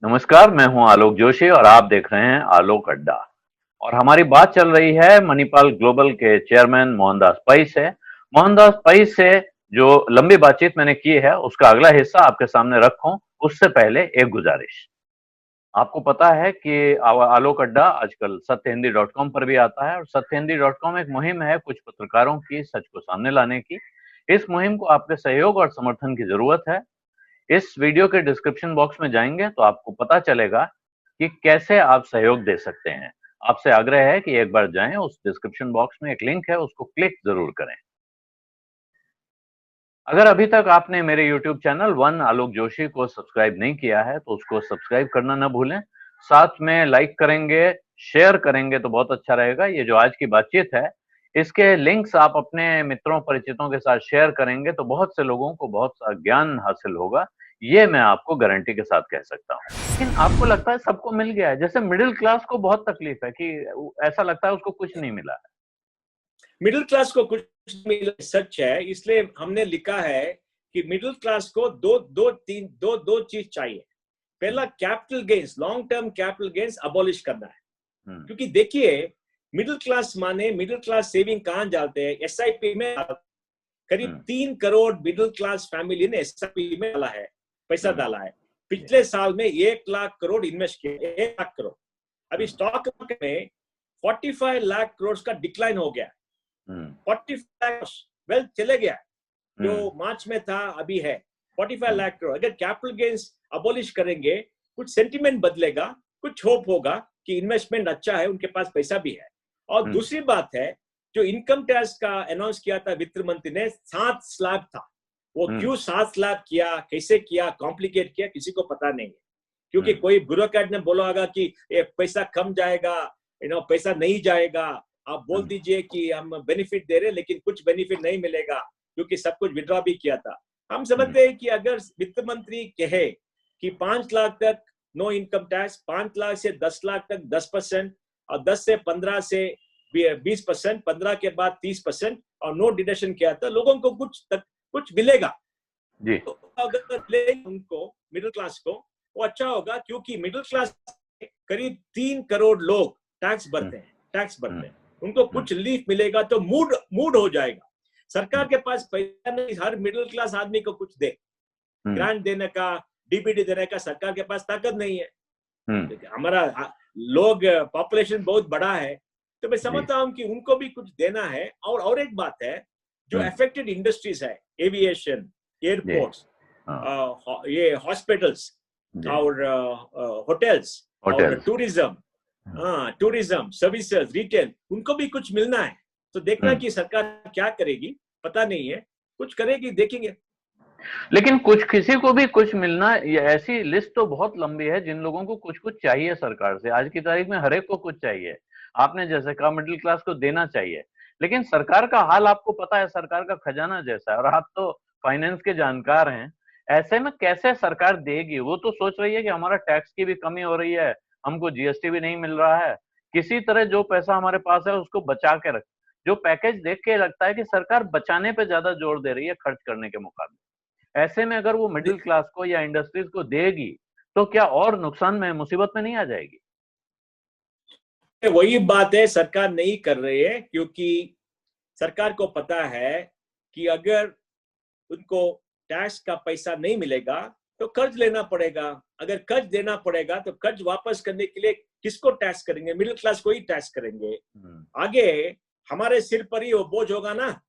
नमस्कार, मैं हूं आलोक जोशी और आप देख रहे हैं आलोक अड्डा। और हमारी बात चल रही है मणिपाल ग्लोबल के चेयरमैन मोहनदास पई से। मोहनदास पई से जो लंबी बातचीत मैंने की है उसका अगला हिस्सा आपके सामने रखूं, उससे पहले एक गुजारिश। आपको पता है कि आलोक अड्डा आजकल सत्यहिंदी.com पर भी आता है और सत्यहिंदी.com एक मुहिम है कुछ पत्रकारों की सच को सामने लाने की। इस मुहिम को आपके सहयोग और समर्थन की जरूरत है। इस वीडियो के डिस्क्रिप्शन बॉक्स में जाएंगे तो आपको पता चलेगा कि कैसे आप सहयोग दे सकते हैं। आपसे आग्रह है कि एक बार जाएं, उस डिस्क्रिप्शन बॉक्स में एक लिंक है, उसको क्लिक जरूर करें। अगर अभी तक आपने मेरे YouTube चैनल वन आलोक जोशी को सब्सक्राइब नहीं किया है तो उसको सब्सक्राइब करना ना भूलें। साथ में लाइक करेंगे, शेयर करेंगे तो बहुत अच्छा रहेगा। ये जो आज की बातचीत है, इसके लिंक्स आप अपने मित्रों परिचितों के साथ शेयर करेंगे तो बहुत से लोगों को बहुत सा ज्ञान हासिल होगा। ये मैं आपको गारंटी के साथ कह सकता हूँ। लेकिन आपको लगता है सबको मिल गया है, जैसे मिडिल क्लास को बहुत तकलीफ है कि ऐसा लगता है उसको कुछ नहीं मिला है। मिडिल क्लास को कुछ मिला, सच है। इसलिए हमने लिखा है कि मिडिल क्लास को दो चीज चाहिए। पहला, capital gains, long term capital gains abolish करना है। क्योंकि देखिए, मिडिल क्लास माने मिडिल क्लास सेविंग कहां जाते हैं? एसआईपी में। करीब 3 करोड़ मिडिल क्लास फैमिली ने एसआईपी में डाला है, पैसा डाला है। पिछले साल में 1 लाख करोड़ इन्वेस्ट किया, 1 लाख करोड़। अभी स्टॉक मार्केट में 45 लाख करोड़ का डिक्लाइन हो गया। 45 लाख वेल्थ चले गया, जो मार्च में था अभी है 45 लाख करोड़। अगर कैपिटल गेन्स अबॉलिश करेंगे, कुछ सेंटिमेंट बदलेगा, कुछ होप होगा कि इन्वेस्टमेंट अच्छा है, उनके पास पैसा भी है। और दूसरी बात है, जो इनकम टैक्स का अनाउंस किया था वित्त मंत्री ने, 7 स्लैब था। वो क्यों 7 स्लैब किया, कैसे किया, कॉम्प्लिकेट किया, किसी को पता नहीं है। क्योंकि कोई ब्यूरोक्रेट ने बोला होगा कि ये पैसा कम जाएगा, पैसा नहीं जाएगा, आप बोल दीजिए कि हम बेनिफिट दे रहे, लेकिन कुछ बेनिफिट नहीं मिलेगा क्योंकि सब कुछ विड्रॉ भी किया था। हम समझते हैं कि अगर वित्त मंत्री कहे कि 5 लाख तक नो इनकम टैक्स, 5 लाख से 10 लाख तक 10%, और 10 से 15 से 20%, 15 के बाद 30%, और नो डिडक्शन किया था, लोगों को कुछ मिलेगा जी। तो अगर ले उनको, मिडिल क्लास को, वो अच्छा होगा। क्योंकि मिडिल क्लास करीब 3 करोड़ लोग टैक्स भरते हैं, उनको कुछ रिलीफ मिलेगा तो मूड हो जाएगा। सरकार के पास पैसा नहीं, हर मिडिल क्लास आदमी को कुछ दे, ग्रांट देने का, डीबीटी देने का सरकार के पास ताकत नहीं है। हमारा लोग पॉपुलेशन बहुत बड़ा है, तो मैं समझता हूं कि उनको भी कुछ देना है। और एक बात है, जो अफेक्टेड इंडस्ट्रीज है, एविएशन, एयरपोर्ट्स, ये हॉस्पिटल्स और होटल्स और टूरिज्म सर्विसेज, रिटेल, उनको भी कुछ मिलना है। तो देखना कि सरकार क्या करेगी, पता नहीं है, कुछ करेगी, देखेंगे। लेकिन कुछ किसी को भी कुछ मिलना, ये ऐसी लिस्ट तो बहुत लंबी है जिन लोगों को कुछ कुछ चाहिए सरकार से। आज की तारीख में हर एक को कुछ चाहिए। आपने जैसे कहा मिडिल क्लास को देना चाहिए, लेकिन सरकार का हाल आपको पता है, सरकार का खजाना जैसा है, और आप तो फाइनेंस के जानकार हैं। ऐसे में कैसे सरकार देगी? वो तो सोच रही है कि हमारा टैक्स की भी कमी हो रही है, हमको जीएसटी भी नहीं मिल रहा है, किसी तरह जो पैसा हमारे पास है उसको बचा के रख। जो पैकेज देख के लगता है कि सरकार बचाने पे ज्यादा जोर दे रही है खर्च करने के मुकाबले। ऐसे में अगर वो मिडिल क्लास को या इंडस्ट्रीज को देगी तो क्या और नुकसान में, मुसीबत में नहीं आ जाएगी? वही बात है, सरकार नहीं कर रही है क्योंकि सरकार को पता है कि अगर उनको टैक्स का पैसा नहीं मिलेगा तो कर्ज लेना पड़ेगा। अगर कर्ज देना पड़ेगा तो कर्ज वापस करने के लिए किसको टैक्स करेंगे? मिडिल क्लास को ही टैक्स करेंगे। आगे हमारे सिर पर ही वो बोझ होगा ना।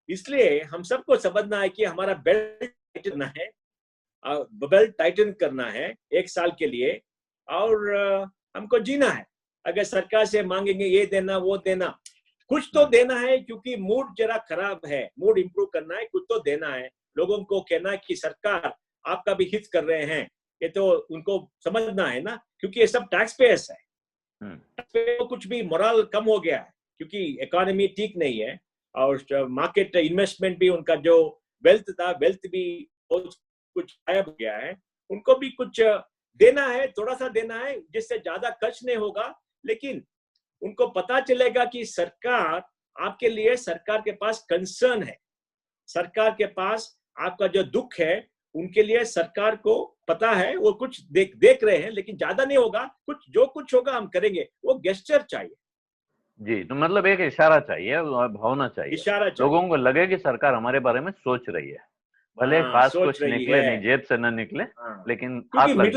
इसलिए हम सबको समझना है कि हमारा बेल्ट टाइटन है, बेल्ट टाइटन करना है 1 साल के लिए, और हमको जीना है। अगर सरकार से मांगेंगे ये देना वो देना, कुछ तो देना है, क्योंकि मूड जरा खराब है, मूड इंप्रूव करना है, कुछ तो देना है। लोगों को कहना है कि सरकार आपका भी हित कर रहे हैं, ये तो उनको समझना है ना, क्योंकि ये सब टैक्स पेयर्स है। तो कुछ भी मोरल कम हो गया है क्योंकि इकोनॉमी ठीक नहीं है, और मार्केट इन्वेस्टमेंट भी, उनका जो वेल्थ था, वेल्थ भी बहुत कुछ गायब हो गया है। उनको भी कुछ देना है, थोड़ा सा देना है, जिससे ज्यादा खर्च नहीं होगा, लेकिन उनको पता चलेगा कि सरकार आपके लिए, सरकार के पास कंसर्न है, सरकार के पास आपका जो दुख है उनके लिए सरकार को पता है, वो कुछ देख रहे हैं, लेकिन ज्यादा नहीं होगा, जो कुछ होगा हम करेंगे, वो गेस्चर चाहिए। जी, तो मतलब एक इशारा चाहिए, भावना चाहिए, इशारा चाहिए। लोगों को लगे कि सरकार हमारे बारे में सोच रही है, भले हाँ, खास सोच कुछ रही निकले है। नहीं, जेब से न निकले, हाँ, लेकिन क्योंकि हाथ लग जाए।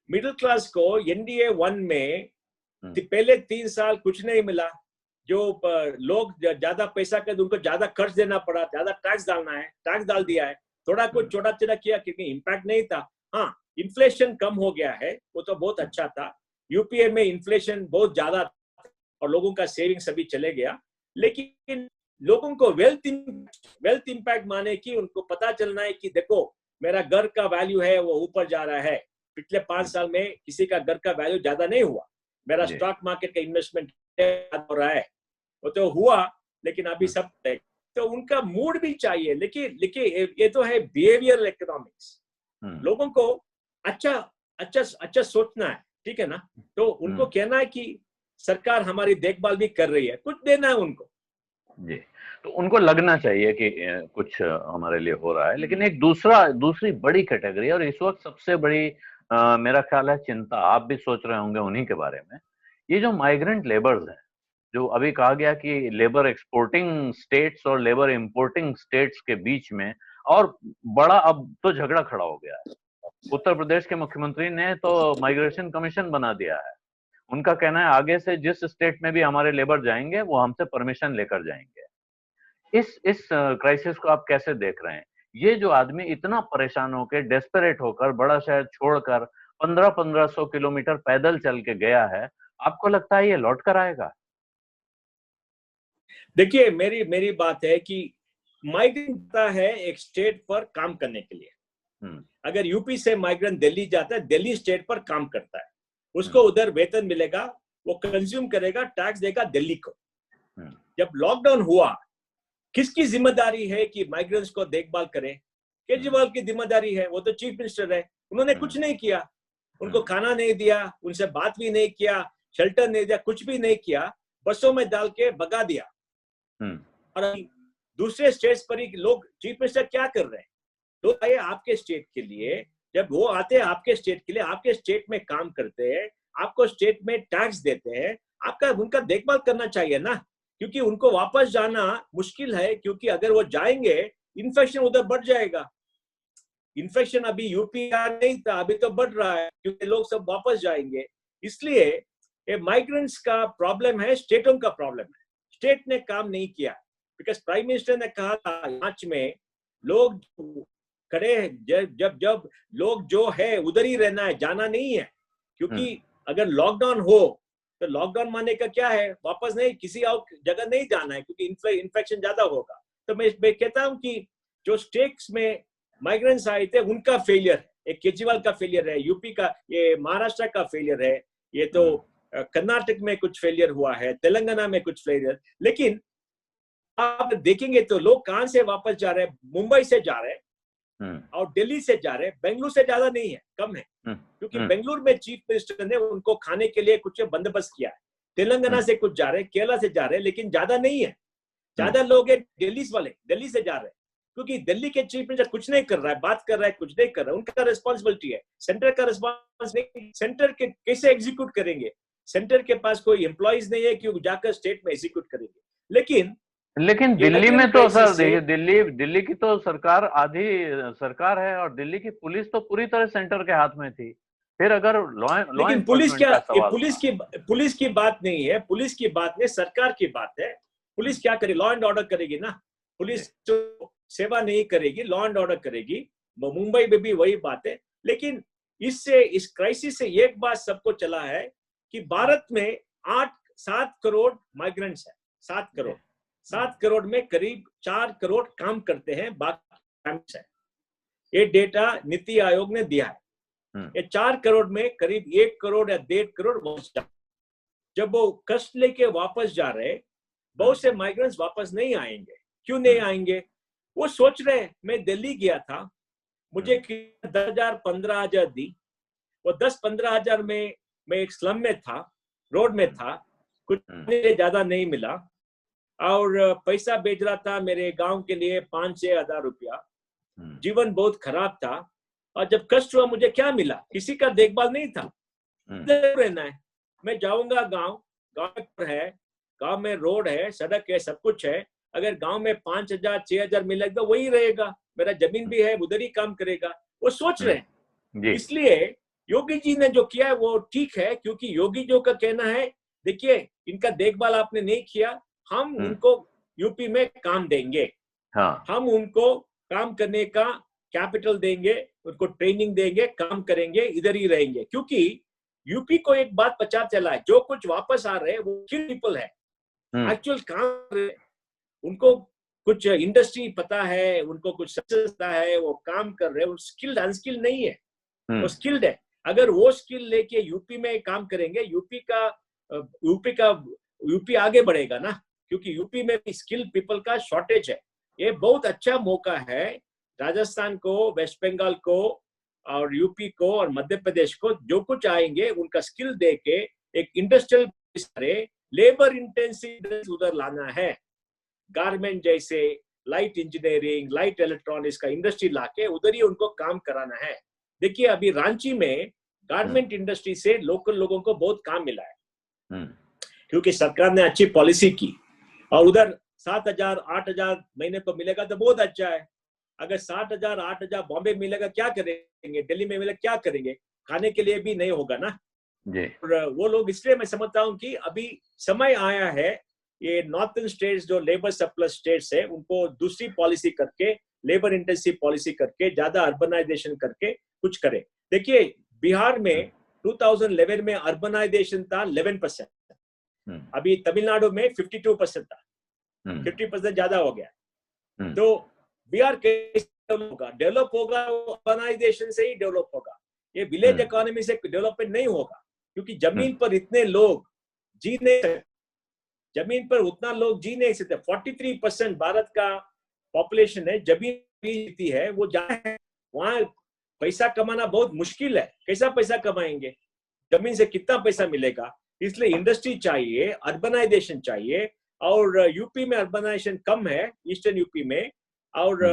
मिडिल क्लास को एनडीए 1 में हम्म, पहले 3 साल कुछ नहीं मिला। जो लोग ज्यादा पैसा कर, उनको ज्यादा खर्च देना पड़ा, ज्यादा टैक्स डालना है, टैक्स डाल दिया है। थोड़ा कुछ छोटा छोटा किया क्योंकि इम्पैक्ट नहीं था। हाँ, इन्फ्लेशन कम हो गया है, वो तो बहुत अच्छा था। यूपीए में इन्फ्लेशन बहुत ज्यादा था और लोगों का सेविंग सभी चले गया। लेकिन लोगों को वेल्थ इम्पैक्ट माने कि उनको पता चलना है कि देखो, मेरा घर का वैल्यू है वो ऊपर जा रहा है। पिछले 5 साल में किसी का घर का वैल्यू ज्यादा नहीं हुआ। मेरा जी, स्टॉक मार्केट का इन्वेस्टमेंट हो रहा है, वो तो हुआ, लेकिन अभी सब तो उनका मूड भी चाहिए। लेकिन लेकिन ये तो है बिहेवियरल इकोनॉमिक्स। लोगों को अच्छा अच्छा अच्छा सोचना है, ठीक है ना? तो उनको कहना है कि सरकार हमारी देखभाल भी कर रही है, कुछ देना है उनको। जी, तो उनको लगना चाहिए कि कुछ हमारे लिए हो रहा है। लेकिन एक दूसरी बड़ी कैटेगरी, और इस वक्त सबसे बड़ी मेरा ख्याल है चिंता, आप भी सोच रहे होंगे उन्हीं के बारे में, ये जो माइग्रेंट लेबर्स हैं, जो अभी कहा गया कि लेबर एक्सपोर्टिंग स्टेट्स और लेबर इंपोर्टिंग स्टेट्स के बीच में और बड़ा अब तो झगड़ा खड़ा हो गया है। उत्तर प्रदेश के मुख्यमंत्री ने तो माइग्रेशन कमीशन बना दिया है। उनका कहना है आगे से जिस स्टेट में भी हमारे लेबर जाएंगे वो हमसे परमिशन लेकर जाएंगे। इस क्राइसिस को आप कैसे देख रहे हैं? ये जो आदमी इतना परेशान होकर, डेस्परेट होकर, बड़ा शहर छोड़कर 1500 किलोमीटर पैदल चल के गया है, आपको लगता है ये लौट कर आएगा? देखिए, मेरी मेरी बात है कि माइग्रेंट है एक स्टेट पर काम करने के लिए। हम्म, अगर यूपी से माइग्रेंट दिल्ली जाता है, दिल्ली स्टेट पर काम करता है, उसको हम्म, उधर वेतन मिलेगा, वो कंज्यूम करेगा, टैक्स देगा दिल्ली को। हम्म, जब लॉकडाउन हुआ, किसकी जिम्मेदारी है कि माइग्रेंट्स को देखभाल करें? हम्म, केजरीवाल की जिम्मेदारी है, वो तो चीफ मिनिस्टर है। उन्होंने कुछ हम्म, नहीं किया, उनको हम्म, खाना नहीं दिया, उनसे बात भी नहीं किया, शेल्टर नहीं दिया, कुछ भी नहीं किया, बसों में डाल के भगा दिया। हम्म, और अभी दूसरे स्टेट्स पर ही लोग, चीफ मिनिस्टर क्या कर रहे हैं? लोग आए आपके स्टेट के लिए, जब वो आते हैं आपके स्टेट के लिए, आपके स्टेट में काम करते हैं, आपको स्टेट में टैक्स देते हैं, आपका उनका देखभाल करना चाहिए ना। क्योंकि उनको वापस जाना मुश्किल है, क्योंकि अगर वो जाएंगे, इन्फेक्शन उधर बढ़ जाएगा। इन्फेक्शन अभी यूपी का नहीं था, अभी तो बढ़ रहा है, क्योंकि लोग सब वापस जाएंगे। इसलिए ये माइग्रेंट्स का प्रॉब्लम है, स्टेटों का प्रॉब्लम है। स्टेट ने काम नहीं किया, बिकॉज प्राइम मिनिस्टर ने कहा था मार्च में, लोग खड़े हैं, जब जब जब लोग जो है उधर ही रहना है, जाना नहीं है। क्योंकि हम्म, अगर लॉकडाउन हो, तो लॉकडाउन माने का क्या है, वापस नहीं, किसी और जगह नहीं जाना है, क्योंकि इन्फेक्शन ज्यादा होगा। तो मैं कहता हूं कि जो स्टेट्स में माइग्रेंट्स आए थे, उनका फेलियर है, एक केजरीवाल का फेलियर है, यूपी का, ये महाराष्ट्र का फेलियर है, ये तो हम्म, कर्नाटक में कुछ फेलियर हुआ है, तेलंगाना में कुछ फेलियर। लेकिन आप देखेंगे तो लोग कहां से वापस जा रहे हैं? मुंबई से जा रहे हैं हम्म, और दिल्ली से जा रहे हैं, बेंगलुरु से ज्यादा नहीं है, कम है। हम्म, क्योंकि हम्म, बेंगलुरु में चीफ मिनिस्टर ने उनको खाने के लिए कुछ बंदोबस्त किया है। तेलंगाना हम्म, से कुछ जा रहे हैं, केरला से जा रहे हैं, लेकिन ज्यादा नहीं है। हम्म, ज्यादा लोग हैं दिल्ली वाले, दिल्ली से जा रहे हैं। क्योंकि दिल्ली के चीफ मिनिस्टर कुछ नहीं कर रहा है, बात कर रहा है, कुछ नहीं कर रहा है। उनका रिस्पॉन्सिबिलिटी है, सेंटर का रिस्पॉन्स नहीं। सेंटर के कैसे एग्जीक्यूट करेंगे? सेंटर के पास कोई एम्प्लॉइज नहीं है कि जाकर स्टेट में एग्जीक्यूट करेंगे। लेकिन लेकिन ये दिल्ली में माइग्रेंट तो सर क्राइसिस से, देखिए, दिल्ली की तो सरकार आधी सरकार है, और दिल्ली की पुलिस तो पूरी तरह सेंटर के हाथ में थी। फिर अगर लॉ लेकिन पुलिस एनफोर्समेंट क्या, का ये सवाल था। पुलिस की बात नहीं है, पुलिस की बात नहीं, सरकार की बात है। पुलिस क्या करे? लॉ एंड ऑर्डर करेगी ना। जी, पुलिस तो सेवा नहीं करेगी, लॉ एंड ऑर्डर करेगी। मुंबई में भी वही बात है। लेकिन इस क्राइसिस से एक बात सबको चला है कि भारत में 7 करोड़ माइग्रेंट्स है। 7 करोड़, जी, 7 करोड़ में करीब 4 करोड़ काम करते हैं, बाकी है। ये डेटा नीति आयोग ने दिया है। हम्म, ये 4 करोड़ में करीब 1 करोड़ या 1.5 करोड़ वापस जा, जब वो कष्ट लेके वापस जा रहे, हम्म, बहुत से माइग्रेंट्स वापस नहीं आएंगे। क्यों नहीं हम्म, आएंगे? वो सोच रहे, मैं दिल्ली गया था, मुझे हम्म, 10,000 15,000 दी। वो 10-15 हजार में मैं एक स्लम में था, रोड में हम्म, था, कुछ हम्म, ज्यादा नहीं मिला। और पैसा भेज रहा था मेरे गांव के लिए 5-6 हजार रुपया। जीवन बहुत खराब था, और जब कष्ट हुआ मुझे क्या मिला? किसी का देखभाल नहीं था। रहना है, मैं जाऊंगा गांव, गांव पर है, गांव में रोड है, सड़क है, सब कुछ है। अगर गांव में 5,000 6,000 मिलेगा तो वही रहेगा, मेरा जमीन भी है, उधर ही काम करेगा। वो सोच रहे हैं। जी। इसलिए योगी जी ने जो किया है वो ठीक है, क्योंकि योगी जी का कहना है, देखिए इनका देखभाल आपने नहीं किया, हम उनको यूपी में काम देंगे, हाँ। हम उनको काम करने का कैपिटल देंगे, उनको ट्रेनिंग देंगे, काम करेंगे, इधर ही रहेंगे। क्योंकि यूपी को एक बात पता चला है, जो कुछ वापस आ रहे हैं वो स्किल पीपल है, एक्चुअल काम कर रहे हैं। उनको कुछ इंडस्ट्री पता है, उनको कुछ सक्सेस पता है, वो काम कर रहे हैं, वो स्किल्ड अनस्किल्ड नहीं है, वो स्किल्ड है। अगर वो स्किल लेके यूपी में काम करेंगे, यूपी आगे बढ़ेगा ना, क्योंकि यूपी में भी स्किल पीपल का शॉर्टेज है। ये बहुत अच्छा मौका है राजस्थान को, वेस्ट बंगाल को और यूपी को और मध्य प्रदेश को, जो कुछ आएंगे उनका स्किल देके एक इंडस्ट्रियल लेबर इंटेंसिव उधर लाना है। गारमेंट जैसे, लाइट इंजीनियरिंग, लाइट इलेक्ट्रॉनिक्स का इंडस्ट्री लाके उधर ही उनको काम कराना है। देखिए अभी रांची में गारमेंट इंडस्ट्री से लोकल लोगों को बहुत काम मिला है, क्योंकि सरकार ने अच्छी पॉलिसी की। और उधर 7,000 8,000 महीने को मिलेगा तो बहुत अच्छा है। अगर 7,000 8,000 बॉम्बे मिलेगा क्या करेंगे, दिल्ली में मिलेगा क्या करेंगे? खाने के लिए भी नहीं होगा ना जी। और वो लोग, इसलिए मैं समझता हूँ कि अभी समय आया है, ये नॉर्थन स्टेट्स जो लेबर सरप्लस स्टेट्स है उनको दूसरी पॉलिसी करके, लेबर इंटेंसिव पॉलिसी करके, ज्यादा अर्बनाइजेशन करके कुछ करे। देखिए बिहार में 2011 में अर्बनाइजेशन था 11%, अभी तमिलनाडु में 52% था, 50% ज्यादा हो गया। तो बिहार कैसे डेवलप होगा? अर्बनाइजेशन से ही डेवलप होगा, ये विलेज इकोनॉमी से डेवलपमेंट नहीं होगा, क्योंकि जमीन पर इतने लोग जी नहीं सकते, जमीन पर उतना लोग जी नहीं सकते। 43% भारत का पॉपुलेशन है, जमीन भी है, वो जहाँ है वहां पैसा कमाना बहुत मुश्किल है। कैसा पैसा कमाएंगे? जमीन से कितना पैसा मिलेगा? इसलिए इंडस्ट्री चाहिए, अर्बनाइजेशन चाहिए। और यूपी में अर्बनाइजेशन कम है, ईस्टर्न यूपी में, और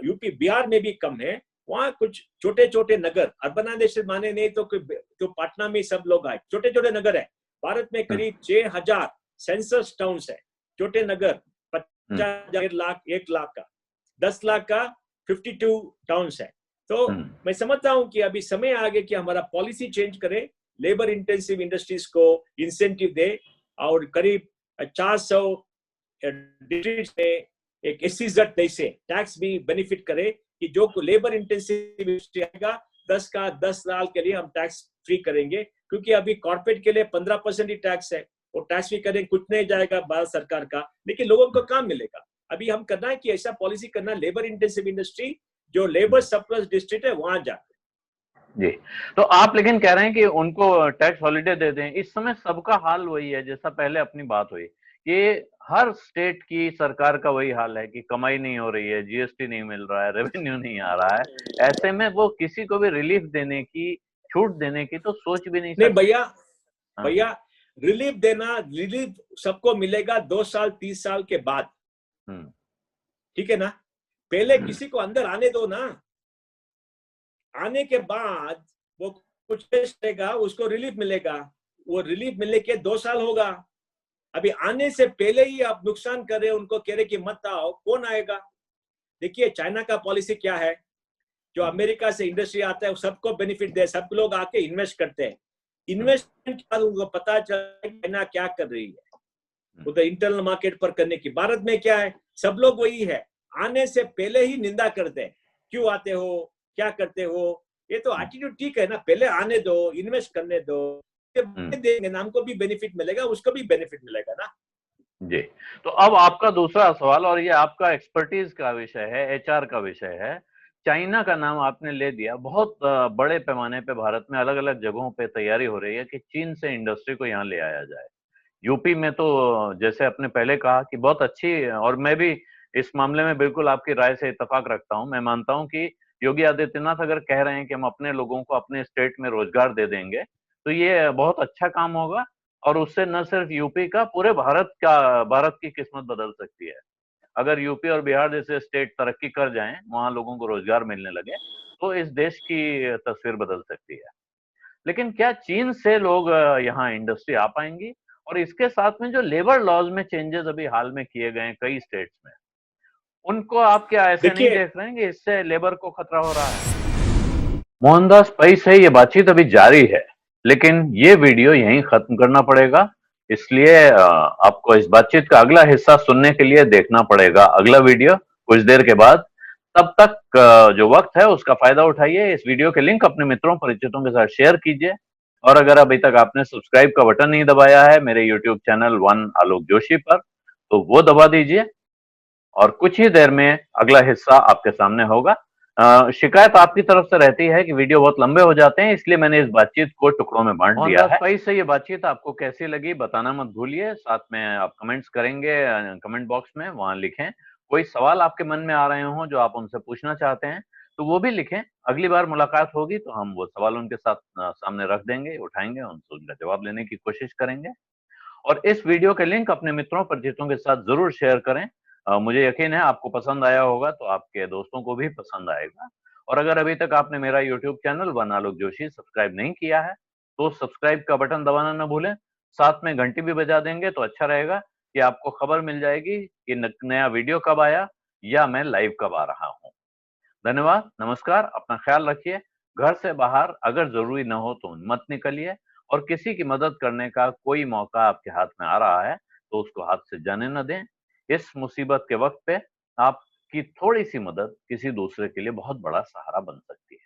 यूपी बिहार में भी कम है। वहाँ कुछ छोटे छोटे नगर, अर्बनाइजेशन माने नहीं तो पटना में सब लोग आए, छोटे छोटे नगर है। भारत में करीब 6,000 सेंसस टाउन्स है, छोटे नगर, 50,000 लाख, 1 लाख का, 10 लाख का 52 टाउन्स है। तो मैं समझता हूँ कि अभी समय आ गया कि हमारा पॉलिसी चेंज करे, लेबर इंटेंसिव इंडस्ट्रीज को इंसेंटिव दे, और करीब 400 डिस्ट्रिक्ट्स में एक SEZ जैसे टैक्स भी बेनिफिट करे, कि जो लेबर इंटेंसिव इंडस्ट्री आएगा 10 साल के लिए हम टैक्स फ्री करेंगे। क्योंकि अभी कॉर्पोरेट के लिए 15% ही टैक्स है, वो टैक्स भी करें, कुछ नहीं जाएगा भारत सरकार का, लेकिन लोगों को काम मिलेगा। अभी हम करना है कि ऐसा पॉलिसी करना, लेबर इंटेंसिव इंडस्ट्री जो लेबर सरप्लस डिस्ट्रिक्ट है वहां जाकर जी। तो आप लेकिन कह रहे हैं कि उनको टैक्स हॉलिडे दे दें। इस समय सबका हाल वही है, जैसा पहले अपनी बात हुई कि हर स्टेट की सरकार का वही हाल है कि कमाई नहीं हो रही है, GST नहीं मिल रहा है, रेवेन्यू नहीं आ रहा है। ऐसे में वो किसी को भी रिलीफ देने की, छूट देने की तो सोच भी नहीं सकते। नहीं भैया, रिलीफ देना, रिलीफ सबको मिलेगा 2 साल 3 साल के बाद, ठीक है ना? पहले किसी को अंदर आने दो ना, आने के बाद वो कुछ करेगा, उसको रिलीफ मिलेगा। वो रिलीफ मिलने के 2 साल होगा। अभी आने से पहले ही आप नुकसान कर रहे हैं, उनको कह रहे कि मत आओ, कौन आएगा? देखिए चाइना का पॉलिसी क्या है, जो अमेरिका से इंडस्ट्री आता है सबको बेनिफिट दे, सब लोग आके इन्वेस्ट करते हैं। इन्वेस्टमेंट के बाद उनको पता चला चाइना क्या कर रही है उधर इंटरनल मार्केट पर करने की। भारत में क्या है, सब लोग वही है, आने से पहले ही निंदा करते हैं, क्यों आते हो, क्या करते हो। ये तो एटीट्यूड ठीक है ना, पहले आने दो, इन्वेस्ट करने दो, देंगे ना, हमको भी बेनिफिट मिलेगा, उसको भी बेनिफिट मिलेगा ना जी। तो अब आपका दूसरा सवाल, और ये आपका एक्सपर्टीज का विषय है, HR का विषय है। चाइना का नाम आपने ले दिया। बहुत बड़े पैमाने पे भारत में अलग अलग जगहों पे तैयारी हो रही है कि चीन से इंडस्ट्री को यहाँ ले आया जाए। यूपी में तो जैसे आपने पहले कहा कि बहुत अच्छी, और मैं भी इस मामले में बिल्कुल आपकी राय से इत्तेफाक रखता हूं। मैं मानता हूं कि योगी आदित्यनाथ अगर कह रहे हैं कि हम अपने लोगों को अपने स्टेट में रोजगार दे देंगे तो ये बहुत अच्छा काम होगा, और उससे न सिर्फ यूपी का, पूरे भारत की किस्मत बदल सकती है। अगर यूपी और बिहार जैसे स्टेट तरक्की कर जाएं, वहां लोगों को रोजगार मिलने लगे, तो इस देश की तस्वीर बदल सकती है। लेकिन क्या चीन से लोग यहाँ इंडस्ट्री आ पाएंगी? और इसके साथ में जो लेबर लॉज में चेंजेस अभी हाल में किए गए हैं कई स्टेट्स में, उनको आप क्या ऐसे नहीं देखिए, देख रहे हैं कि इससे लेबर को खतरा हो रहा है? मोहनदास पई से ये बातचीत अभी जारी है, लेकिन ये वीडियो यहीं खत्म करना पड़ेगा। इसलिए आपको इस बातचीत का अगला हिस्सा सुनने के लिए देखना पड़ेगा अगला वीडियो कुछ देर के बाद। तब तक जो वक्त है उसका फायदा उठाइए, इस वीडियो के लिंक अपने मित्रों परिचितों के साथ शेयर कीजिए। और अगर अभी तक आपने सब्सक्राइब का बटन नहीं दबाया है मेरे यूट्यूब चैनल वन आलोक जोशी पर, तो वो दबा दीजिए। और कुछ ही देर में अगला हिस्सा आपके सामने होगा। शिकायत आपकी तरफ से रहती है कि वीडियो बहुत लंबे हो जाते हैं, इसलिए मैंने इस बातचीत को टुकड़ों में बांट दिया है। मोहनदास पई से ये बातचीत आपको कैसी लगी बताना मत भूलिए। साथ में आप कमेंट्स करेंगे, कमेंट बॉक्स में वहां लिखें। कोई सवाल आपके मन में आ रहे हो जो आप उनसे पूछना चाहते हैं, तो वो भी लिखें। अगली बार मुलाकात होगी तो हम वो सवाल उनके साथ सामने रख देंगे, उठाएंगे, उनसे उनका जवाब लेने की कोशिश करेंगे। और इस वीडियो के लिंक अपने मित्रों परिचितों के साथ जरूर शेयर करें। मुझे यकीन है आपको पसंद आया होगा, तो आपके दोस्तों को भी पसंद आएगा। और अगर अभी तक आपने मेरा यूट्यूब चैनल वन आलोक जोशी सब्सक्राइब नहीं किया है, तो सब्सक्राइब का बटन दबाना न भूलें। साथ में घंटी भी बजा देंगे तो अच्छा रहेगा, कि आपको खबर मिल जाएगी कि नया वीडियो कब आया या मैं लाइव कब आ रहा हूँ। धन्यवाद, नमस्कार, अपना ख्याल रखिए। घर से बाहर अगर जरूरी न हो तो मत निकलिए। और किसी की मदद करने का कोई मौका आपके हाथ में आ रहा है तो उसको हाथ से जाने न दें। इस मुसीबत के वक्त पे आपकी थोड़ी सी मदद किसी दूसरे के लिए बहुत बड़ा सहारा बन सकती है।